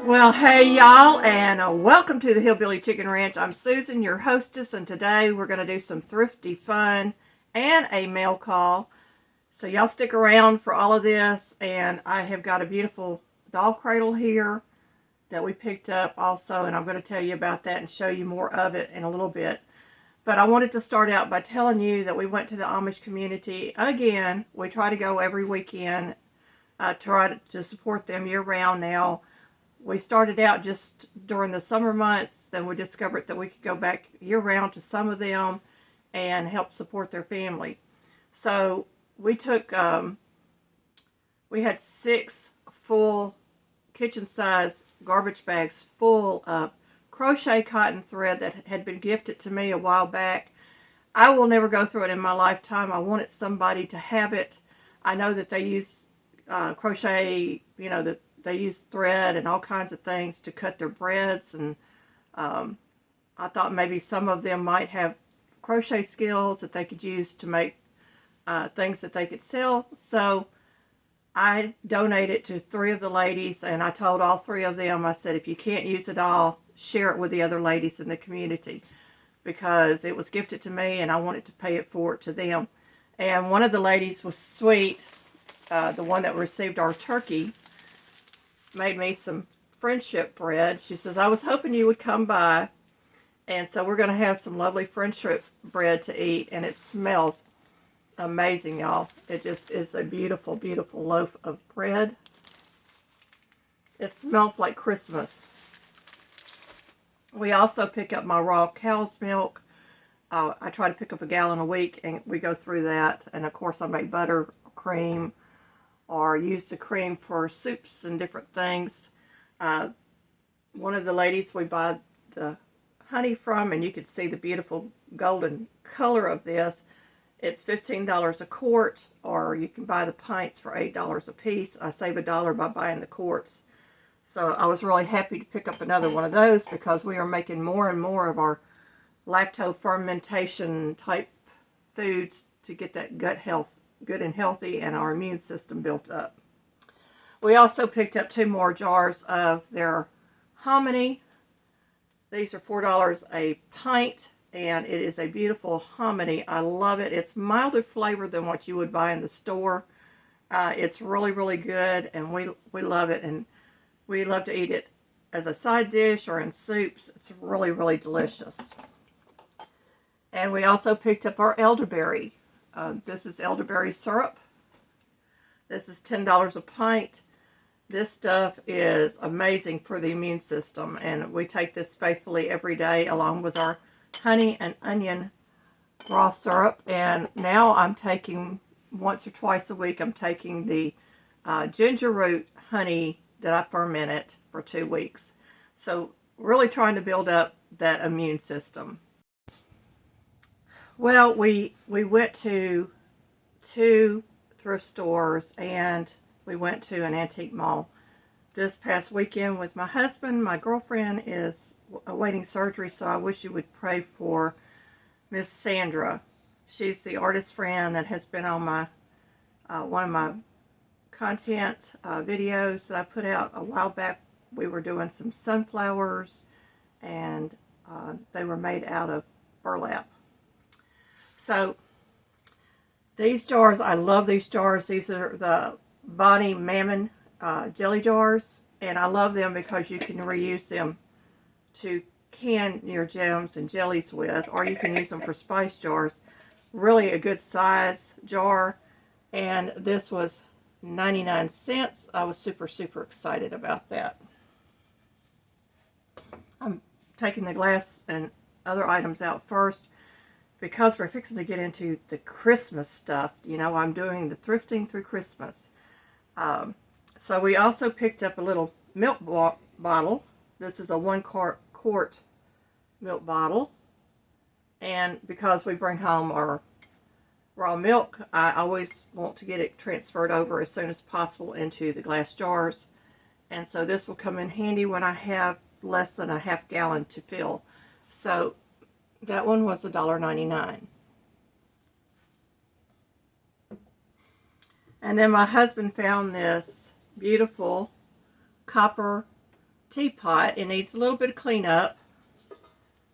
Well, hey y'all, and welcome to the Hillbilly Chicken Ranch. I'm Susan, your hostess, and today we're going to do some thrifty fun and a mail call. So y'all stick around for all of this, and I have got a beautiful doll cradle here that we picked up also, and I'm going to tell you about that and show you more of it in a little bit. But I wanted to start out by telling you that we went to the Amish community again. We try to go every weekend, try to support them year round now. We started out just during the summer months, then we discovered that we could go back year-round to some of them and help support their families. So we took, we had 6 full kitchen-size garbage bags full of crochet cotton thread that had been gifted to me a while back. I will never go through it in my lifetime. I wanted somebody to have it. I know that they use crochet, you know, that they use thread and all kinds of things to cut their breads, and I thought maybe some of them might have crochet skills that they could use to make things that they could sell. So I donated to 3 of the ladies, and I told all 3 of them, I said, if you can't use it all, share it with the other ladies in the community, because it was gifted to me and I wanted to pay it forward to them. And one of the ladies was sweet, the one that received our turkey, made me some friendship bread. She says, I was hoping you would come by, and so we're going to have some lovely friendship bread to eat, and it smells amazing, y'all. It just is a beautiful, beautiful loaf of bread. It smells like Christmas. We also pick up my raw cow's milk. I try to pick up a gallon a week, and we go through that, and of course I make butter, cream, or use the cream for soups and different things. One of the ladies we buy the honey from, and you can see the beautiful golden color of this. It's $15 a quart, or you can buy the pints for $8 a piece. I save $1 by buying the quarts. So I was really happy to pick up another one of those, because we are making more and more of our lacto fermentation type foods to get that gut health good and healthy and our immune system built up. We also picked up 2 more jars of their hominy. These are $4 a pint, and it is a beautiful hominy. I love it. It's milder flavored than what you would buy in the store. It's really, really good, and we love it, and we love to eat it as a side dish or in soups. It's really, really delicious. And we also picked up our elderberry. This is elderberry syrup. This is $10 a pint. This stuff is amazing for the immune system, and we take this faithfully every day along with our honey and onion raw syrup. And now I'm taking, once or twice a week, I'm taking the ginger root honey that I fermented for 2 weeks. So really trying to build up that immune system. Well, we went to 2 thrift stores, and we went to an antique mall this past weekend with my husband. My girlfriend is awaiting surgery, so I wish you would pray for Miss Sandra. She's the artist friend that has been on my one of my content videos that I put out a while back. We were doing some sunflowers, and they were made out of burlap. So these jars, I love these jars. These are the Bonnie Mammon jelly jars, and I love them because you can reuse them to can your jams and jellies with, or you can use them for spice jars. Really a good size jar, and this was 99 cents. I was super, super excited about that. I'm taking the glass and other items out first, because we're fixing to get into the Christmas stuff, you know, I'm doing the thrifting through Christmas. So we also picked up a little milk bottle. This is a 1 quart milk bottle. And because we bring home our raw milk, I always want to get it transferred over as soon as possible into the glass jars. And so this will come in handy when I have less than a half gallon to fill. So that one was $1.99. And then my husband found this beautiful copper teapot. It needs a little bit of cleanup,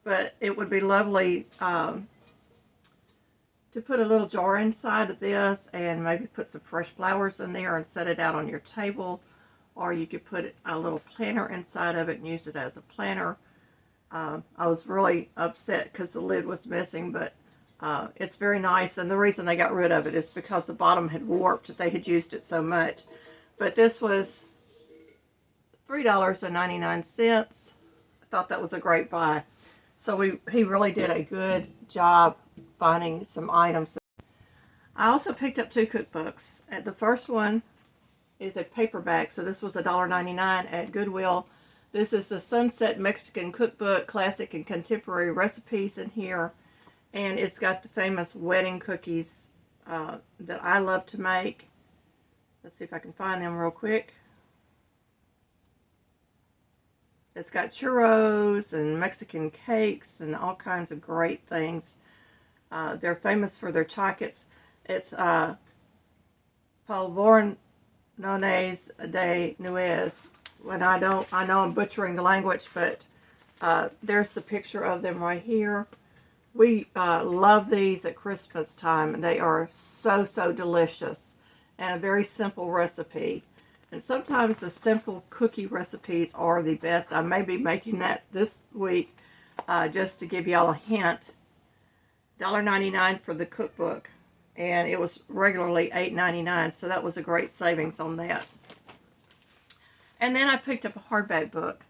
but it would be lovely to put a little jar inside of this and maybe put some fresh flowers in there and set it out on your table. Or you could put a little planter inside of it and use it as a planter. I was really upset because the lid was missing, but it's very nice. And the reason they got rid of it is because the bottom had warped. They had used it so much. But this was $3.99. I thought that was a great buy. So he really did a good job finding some items. I also picked up 2 cookbooks. The first one is a paperback, so this was $1.99 at Goodwill. This is the Sunset Mexican Cookbook, classic and contemporary recipes in here, and it's got the famous wedding cookies that I love to make. Let's see if I can find them real quick. It's got churros and Mexican cakes and all kinds of great things. They're famous for their chocolates. It's Polvornones de Nuez. When I know I'm butchering the language, but there's the picture of them right here. We love these at Christmas time. They are so delicious and a very simple recipe. And sometimes the simple cookie recipes are the best. I may be making that this week just to give y'all a hint. $1.99 for the cookbook, and it was regularly $8.99, so that was a great savings on that. And then I picked up a hardback book,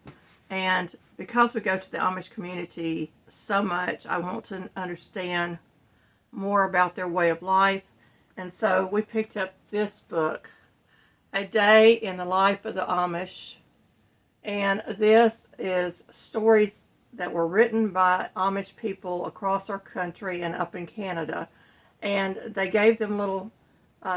and because we go to the Amish community so much, I want to understand more about their way of life, and so we picked up this book, A Day in the Life of the Amish. And this is stories that were written by Amish people across our country and up in Canada. And they gave them little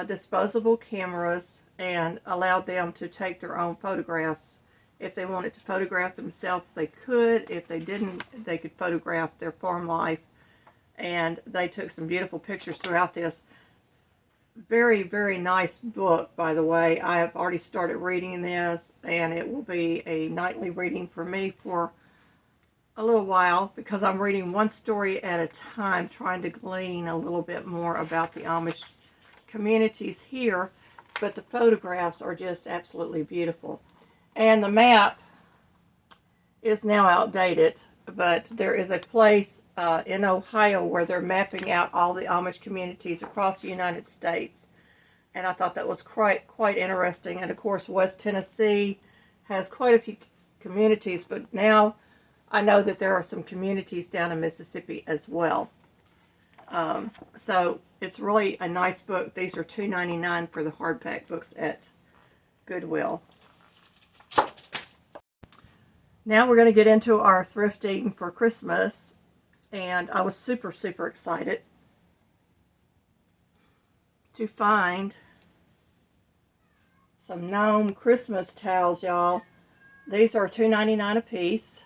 disposable cameras and allowed them to take their own photographs. If they wanted to photograph themselves, they could. If they didn't, they could photograph their farm life. And they took some beautiful pictures throughout this. Very nice book, by the way. I have already started reading this, and it will be a nightly reading for me for a little while, because I'm reading one story at a time, trying to glean a little bit more about the Amish communities here. But the photographs are just absolutely beautiful. And the map is now outdated, but there is a place in Ohio where they're mapping out all the Amish communities across the United States. And I thought that was quite interesting. And of course, West Tennessee has quite a few communities, but now I know that there are some communities down in Mississippi as well. So it's really a nice book. These are $2.99 for the hardback books at Goodwill. Now we're going to get into our thrifting for Christmas. And I was super excited to find some gnome Christmas towels, y'all. These are $2.99 a piece.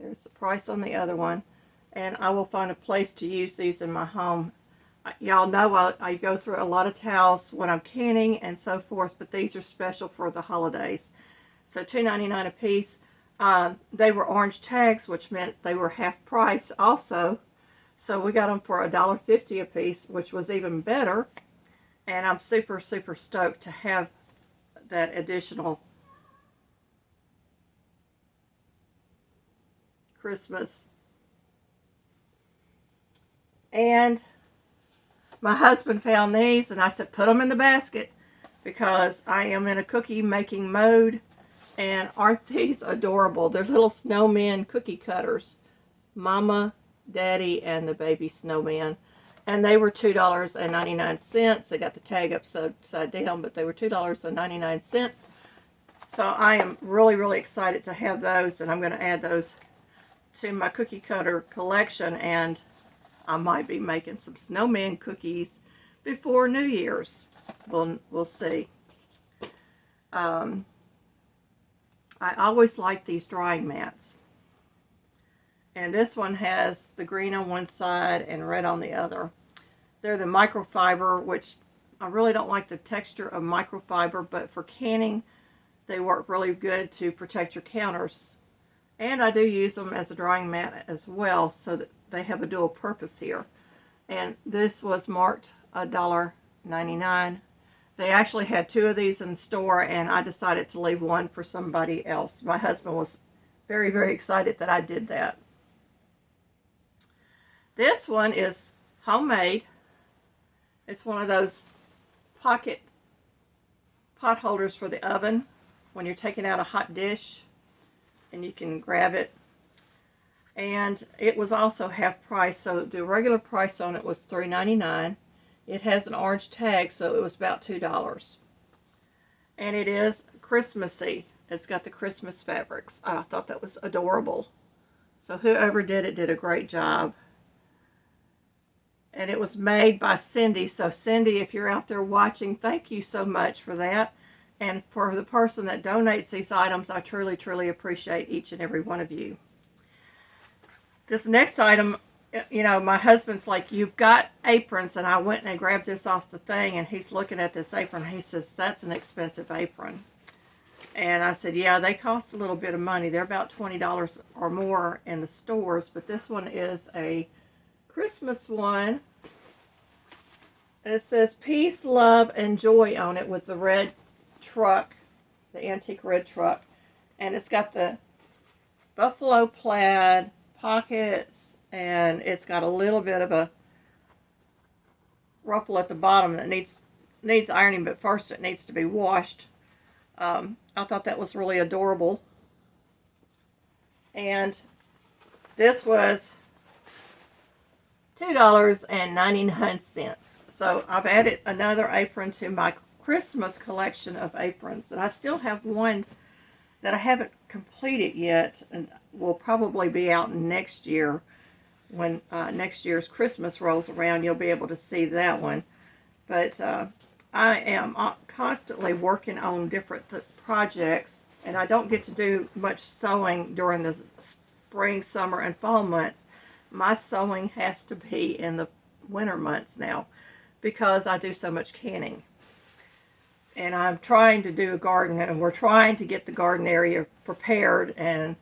There's the price on the other one. And I will find a place to use these in my home. Y'all know I go through a lot of towels when I'm canning and so forth, but these are special for the holidays. So $2.99 a piece. They were orange tags, which meant they were half price also. So we got them for $1.50 a piece, which was even better. And I'm super stoked to have that additional Christmas. And my husband found these, and I said, put them in the basket, because I am in a cookie making mode. And aren't these adorable? They're little snowman cookie cutters. Mama Daddy and the baby snowman. And they were $2.99. They got the tag upside down, but they were $2.99. So I am really, really excited to have those, and I'm going to add those to my cookie cutter collection, and I might be making some snowman cookies before New Year's. We'll see. I always like these drying mats. And this one has the green on one side and red on the other. They're the microfiber, which I really don't like the texture of microfiber, but for canning, they work really good to protect your counters. And I do use them as a drying mat as well, so that they have a dual purpose here. And this was marked $1.99. They actually had 2 of these in the store, and I decided to leave one for somebody else. My husband was very, very excited that I did that. This one is homemade. It's one of those pocket pot holders for the oven when you're taking out a hot dish, and you can grab it. And it was also half price, so the regular price on it was $3.99. It has an orange tag, so it was about $2. And it is Christmassy. It's got the Christmas fabrics. I thought that was adorable. So whoever did it did a great job. And it was made by Cindy. So Cindy, if you're out there watching, thank you so much for that. And for the person that donates these items, I truly, truly appreciate each and every one of you. This next item, you know, my husband's like, you've got aprons. And I went and I grabbed this off the thing, and he's looking at this apron. He says, that's an expensive apron. And I said, yeah, they cost a little bit of money. They're about $20 or more in the stores. But this one is a Christmas one. And it says peace, love, and joy on it with the red truck, the antique red truck. And it's got the buffalo plaid pockets, and it's got a little bit of a ruffle at the bottom that needs ironing, but first it needs to be washed. I thought that was really adorable. And this was $2.99. So I've added another apron to my Christmas collection of aprons, and I still have one that I haven't completed yet, and will probably be out next year. When next year's Christmas rolls around, you'll be able to see that one. But I am constantly working on different projects, and I don't get to do much sewing during the spring, summer, and fall months. My sewing has to be in the winter months now because I do so much canning. And I'm trying to do a garden, and we're trying to get the garden area prepared, and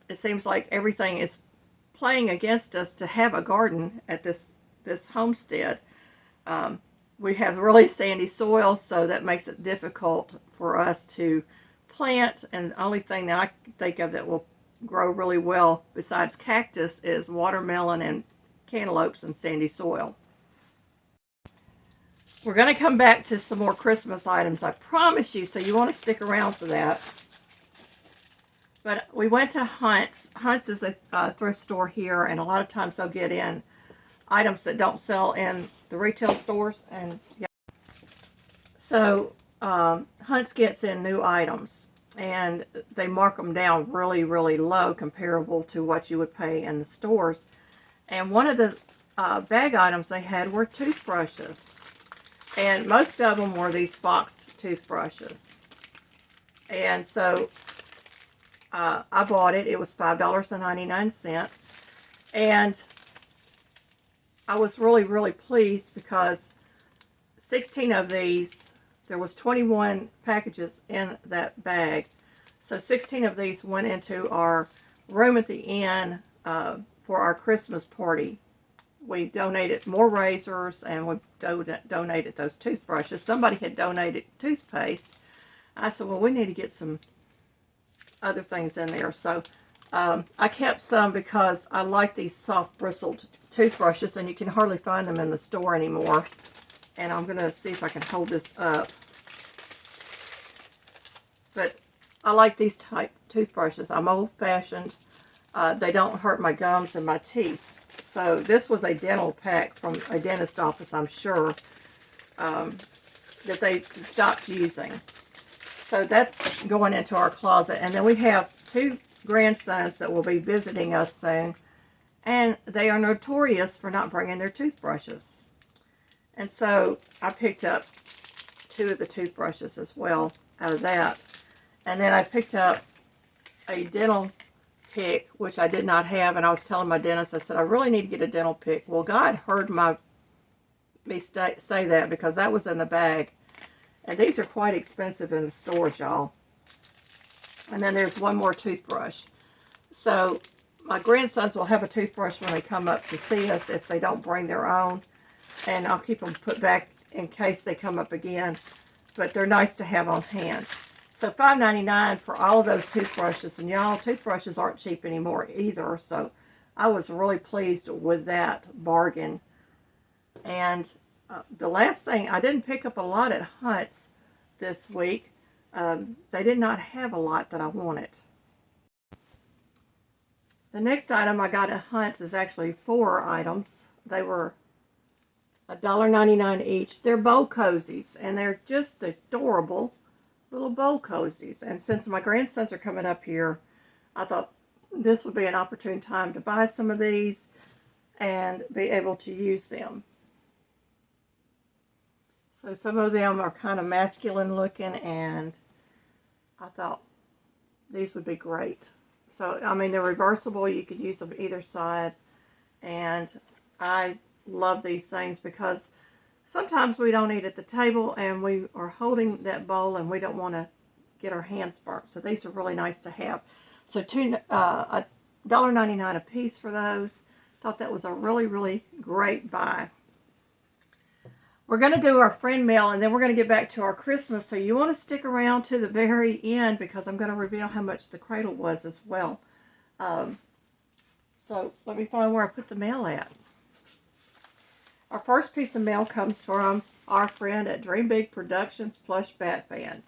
it seems like everything is playing against us to have a garden at this homestead. We have really sandy soil, so that makes it difficult for us to plant, and the only thing that I can think of that will grow really well besides cactus is watermelon and cantaloupes in sandy soil. We're going to come back to some more Christmas items, I promise you, so you want to stick around for that. But we went to Hunt's. Hunt's is a thrift store here, and a lot of times they'll get in items that don't sell in the retail stores. And yeah. So Hunt's gets in new items, and they mark them down really, really low comparable to what you would pay in the stores. And one of the bag items they had were toothbrushes. And most of them were these boxed toothbrushes. And so I bought it. It was $5.99. And I was really, really pleased because 16 of these, there was 21 packages in that bag. So 16 of these went into our room at the inn for our Christmas party. We donated more razors, and we donated those toothbrushes. Somebody had donated toothpaste. I said, well, we need to get some other things in there. So I kept some because I like these soft bristled toothbrushes, and you can hardly find them in the store anymore. And I'm going to see if I can hold this up. But I like these type toothbrushes. I'm old-fashioned, they don't hurt my gums and my teeth. So this was a dental pack from a dentist office, I'm sure, that they stopped using. So that's going into our closet. And then we have 2 grandsons that will be visiting us soon. And they are notorious for not bringing their toothbrushes. And so I picked up 2 of the toothbrushes as well out of that. And then I picked up a dental pick, which I did not have. And I was telling my dentist, I said, I really need to get a dental pick. Well, God heard me say that, because that was in the bag. And these are quite expensive in the stores, y'all. And then there's 1 more toothbrush. So my grandsons will have a toothbrush when they come up to see us if they don't bring their own. And I'll keep them put back in case they come up again. But they're nice to have on hand. So $5.99 for all of those toothbrushes. And y'all, toothbrushes aren't cheap anymore either. So I was really pleased with that bargain. And the last thing, I didn't pick up a lot at Hunt's this week. They did not have a lot that I wanted. The next item I got at Hunt's is actually 4 items. They were $1.99 each. They're bowl cozies, and they're just adorable little bowl cozies. And since my grandsons are coming up here, I thought this would be an opportune time to buy some of these and be able to use them. So some of them are kind of masculine looking, and I thought these would be great. So, I mean, they're reversible. You could use them either side. And I love these things because sometimes we don't eat at the table and we are holding that bowl and we don't want to get our hands burnt. So these are really nice to have. So $1.99 a piece for those. Thought that was a really, really great buy. We're going to do our friend mail, and then we're going to get back to our Christmas. So you want to stick around to the very end, because I'm going to reveal how much the Cradle was as well. So let me find where I put the mail at. Our first piece of mail comes from our friend at Dream Big Productions Plush Bat Fan.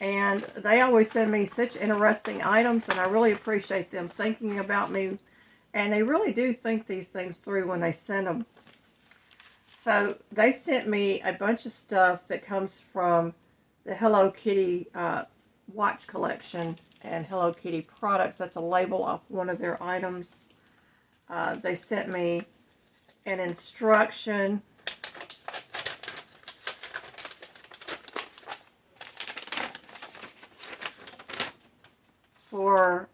And they always send me such interesting items, and I really appreciate them thinking about me. And they really do think these things through when they send them. So they sent me a bunch of stuff that comes from the Hello Kitty watch collection and Hello Kitty products. That's a label off one of their items. They sent me an instruction for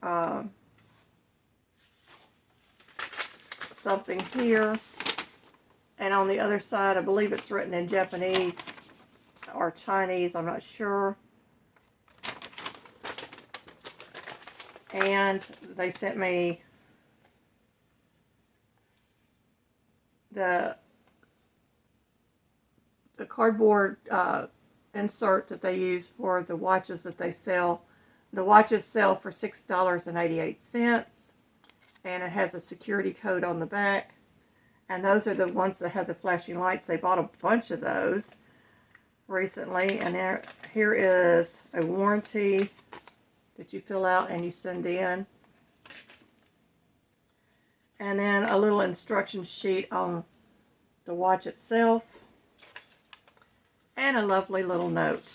something here. And on the other side, I believe it's written in Japanese or Chinese, I'm not sure. And they sent me the cardboard insert that they use for the watches that they sell. The watches sell for $6.88, and it has a security code on the back. And those are the ones that have the flashing lights. They bought a bunch of those recently. And here is a warranty that you fill out and you send in. And then a little instruction sheet on the watch itself. And a lovely little note.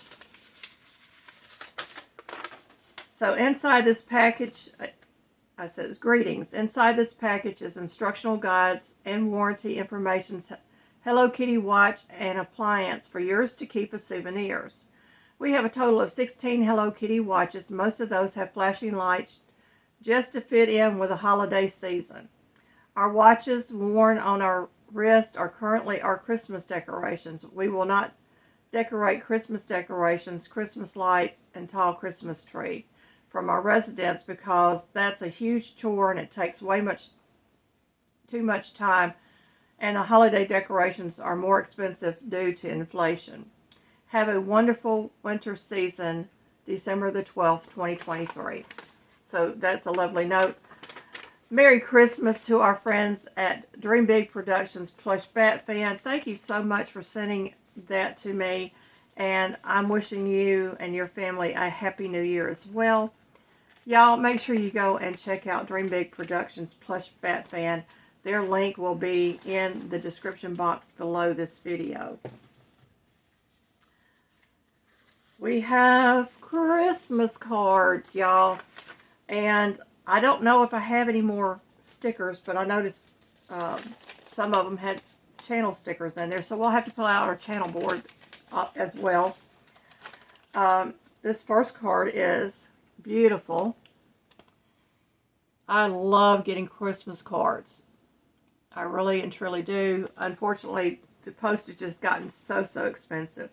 So inside this package, I says, greetings. Inside this package is instructional guides and warranty information, Hello Kitty watch and appliance for yours to keep as souvenirs. We have a total of 16 Hello Kitty watches. Most of those have flashing lights just to fit in with the holiday season. Our watches worn on our wrist are currently our Christmas decorations. We will not decorate Christmas decorations, Christmas lights, and tall Christmas tree from our residence, because that's a huge chore and it takes too much time, and the holiday decorations are more expensive due to inflation. Have a wonderful winter season, December the 12th, 2023. So that's a lovely note. Merry Christmas to our friends at Dream Big Productions Plush Bat Fan. Thank you so much for sending that to me, and I'm wishing you and your family a Happy New Year as well. Y'all, make sure you go and check out Dream Big Productions Plush Bat Fan. Their link will be in the description box below this video. We have Christmas cards, y'all. And I don't know if I have any more stickers, but I noticed some of them had channel stickers in there. So we'll have to pull out our channel board as well. This first card is beautiful. I love getting Christmas cards. I really and truly do. Unfortunately, the postage has gotten so expensive.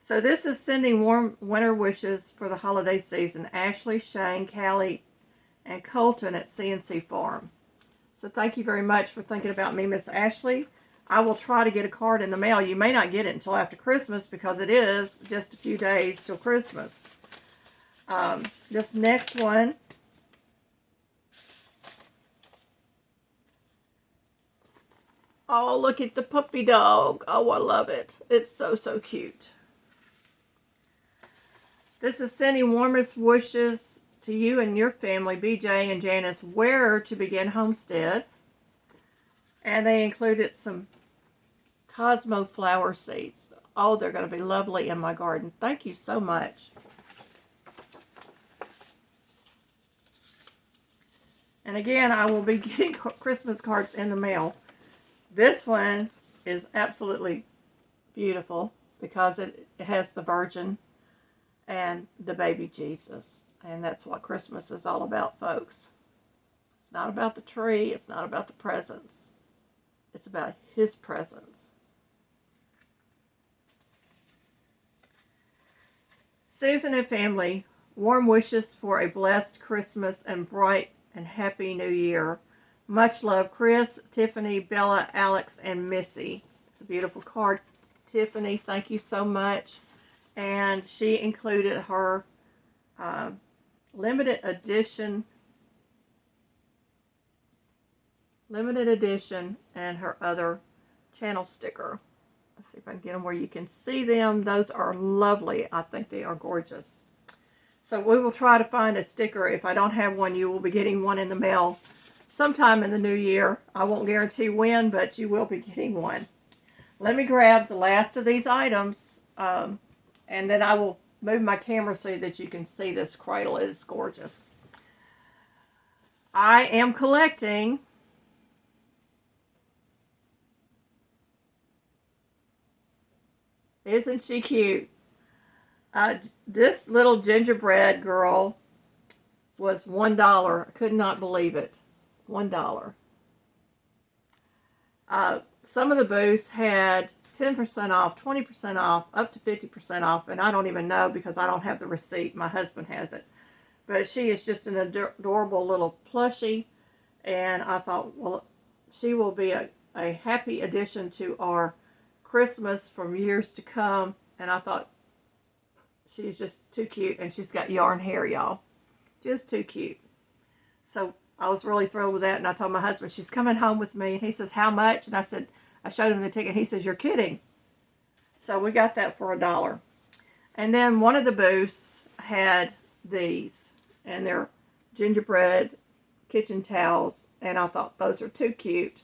So this is sending warm winter wishes for the holiday season. Ashley, Shane, Callie, and Colton at CNC Farm. So thank you very much for thinking about me, Miss Ashley. I will try to get a card in the mail. You may not get it until after Christmas because it is just a few days till Christmas. This next one oh, look at the puppy dog. Oh, I love it. It's so cute. This is sending warmest wishes to you and your family, BJ and Janice, where to begin homestead. And they included some Cosmo flower seeds. Oh, they're going to be lovely in my garden. Thank you so much. And again, I will be getting Christmas cards in the mail. This one is absolutely beautiful because it has the Virgin and the baby Jesus. And that's what Christmas is all about, folks. It's not about the tree. It's not about the presents. It's about His presence. Susan and family, warm wishes for a blessed Christmas and bright and happy New Year. Much love, Chris, Tiffany, Bella, Alex, and Missy. It's a beautiful card. Tiffany, thank you so much. And she included her limited edition and her other channel sticker. Let's see if I can get them where you can see them. Those are lovely. I think they are gorgeous. So we will try to find a sticker. If I don't have one, you will be getting one in the mail sometime in the new year. I won't guarantee when, but you will be getting one. Let me grab the last of these items, and then I will move my camera so that you can see this cradle. It is gorgeous. I am collecting isn't she cute? This little gingerbread girl was $1. I could not believe it. $1. Some of the booths had 10% off, 20% off, up to 50% off, and I don't even know because I don't have the receipt. My husband has it. But she is just an adorable little plushie, and I thought, well, she will be a happy addition to our Christmas from years to come, and I thought she's just too cute, and she's got yarn hair, y'all. Just too cute. So I was really thrilled with that, and I told my husband, she's coming home with me, and he says, how much? And I said, I showed him the ticket, and he says, you're kidding. So we got that for $1. And then one of the booths had these, and they're gingerbread kitchen towels, and I thought those are too cute.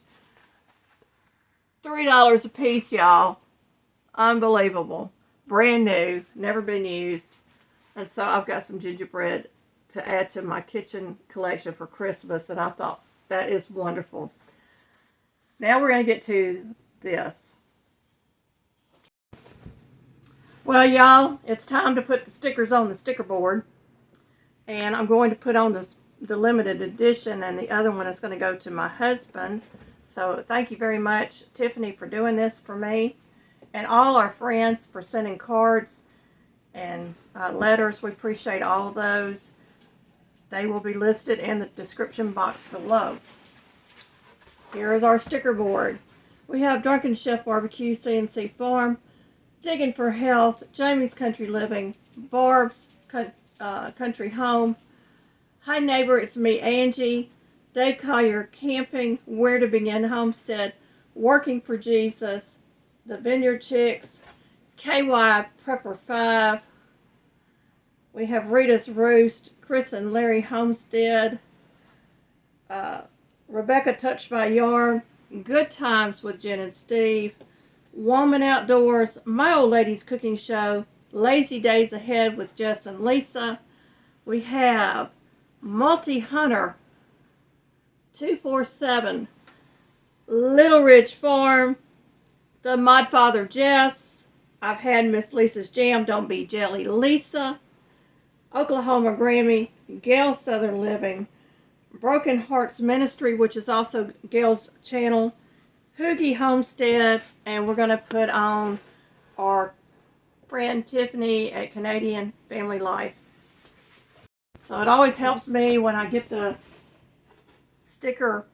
$3 a piece, y'all. Unbelievable. Brand new, never been used. And so I've got some gingerbread to add to my kitchen collection for Christmas, and I thought that is wonderful. Now we're going to get to this. Well, y'all, it's time to put the stickers on the sticker board, and I'm going to put on the limited edition, and the other one is going to go to my husband. So thank you very much, Tiffany, for doing this for me, and all our friends for sending cards and letters. We appreciate all of those. They will be listed in the description box below. Here is our sticker board. We have Drunken Chef Barbecue, CNC Farm, Digging for Health, Jamie's Country Living, Barb's Country Home, Hi Neighbor, It's Me, Angie, Dave Collier Camping, Where to Begin Homestead, Working for Jesus, The Vineyard Chicks, KY Prepper 5, We have Rita's Roost, Chris and Larry Homestead, Rebecca Touched My Yarn, Good Times with Jen and Steve, Woman Outdoors, My Old Lady's Cooking Show, Lazy Days Ahead with Jess and Lisa. We have Multi Hunter 247, Little Ridge Farm, The Modfather Jess. I've had Miss Lisa's Jam, Don't Be Jelly Lisa, Oklahoma Grammy, Gail Southern Living, Broken Hearts Ministry, which is also Gail's channel, Hoogie Homestead, and we're going to put on our friend Tiffany at Canadian Family Life. So it always helps me when I get the sticker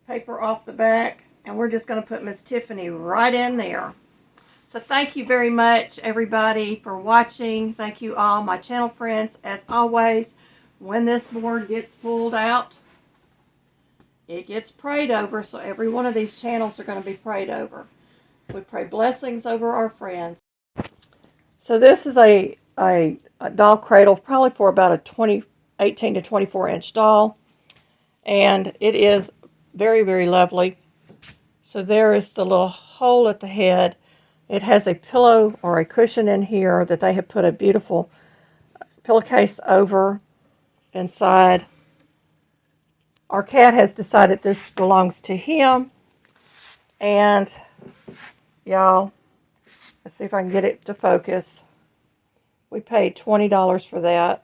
paper off the back, and we're just going to put Miss Tiffany right in there. So thank you very much, everybody, for watching. Thank you all, my channel friends. As always, when this board gets pulled out, it gets prayed over, so every one of these channels are going to be prayed over. We pray blessings over our friends. So this is a doll cradle, probably for about a 18 to 24 inch doll. And it is very, very lovely. So there is the little hole at the head. It has a pillow or a cushion in here that they have put a beautiful pillowcase over inside. Our cat has decided this belongs to him. And y'all, let's see if I can get it to focus. We paid $20 for that.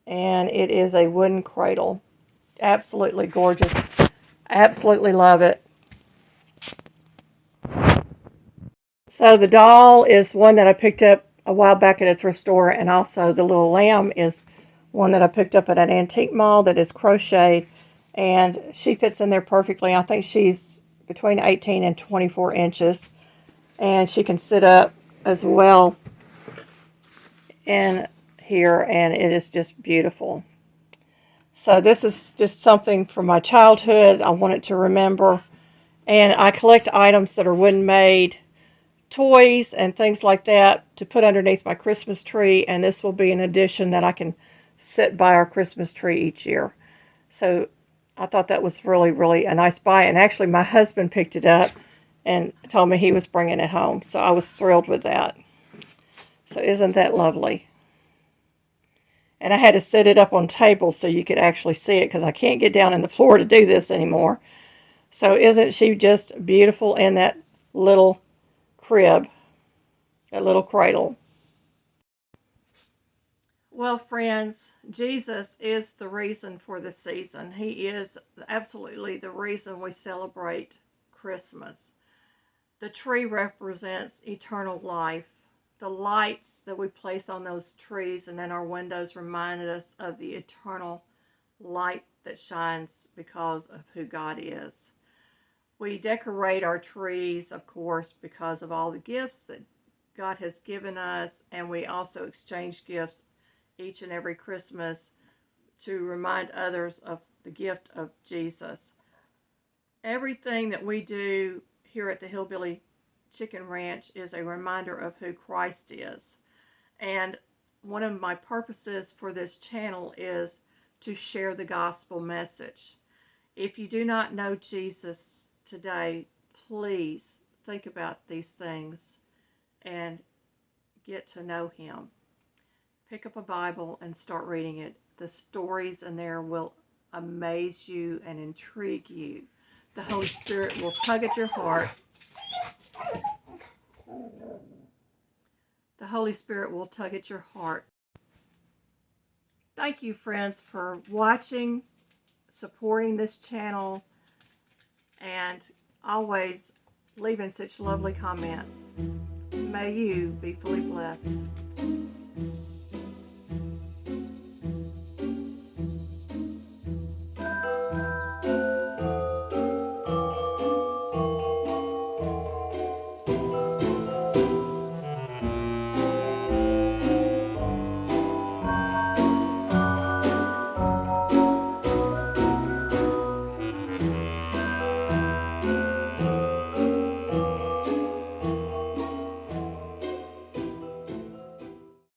And it is a wooden cradle. Absolutely gorgeous. Absolutely love it. So the doll is one that I picked up a while back at a thrift store, and also the little lamb is one that I picked up at an antique mall that is crocheted, and she fits in there perfectly. I think she's between 18 and 24 inches, and she can sit up as well in here, and it is just beautiful. So this is just something from my childhood I wanted to remember, and I collect items that are wooden made, toys and things like that to put underneath my Christmas tree, and this will be an addition that I can sit by our Christmas tree each year. So I thought that was really, really a nice buy, and actually my husband picked it up and told me he was bringing it home, so I was thrilled with that. So isn't that lovely? And I had to set it up on tables so you could actually see it, because I can't get down in the floor to do this anymore. So isn't she just beautiful in that little crib, that little cradle? Well, friends, Jesus is the reason for the season. He is absolutely the reason we celebrate Christmas. The tree represents eternal life. The lights that we place on those trees and in our windows remind us of the eternal light that shines because of who God is. We decorate our trees, of course, because of all the gifts that God has given us, and we also exchange gifts each and every Christmas to remind others of the gift of Jesus. Everything that we do here at the Hillbilly Chicken Ranch is a reminder of who Christ is. And one of my purposes for this channel is to share the gospel message. If you do not know Jesus today, please think about these things and get to know him. Pick up a Bible and start reading it. The stories in there will amaze you and intrigue you. The Holy Spirit will tug at your heart. The Holy Spirit will tug at your heart. Thank you, friends, for watching, supporting this channel, and always leaving such lovely comments. May you be fully blessed.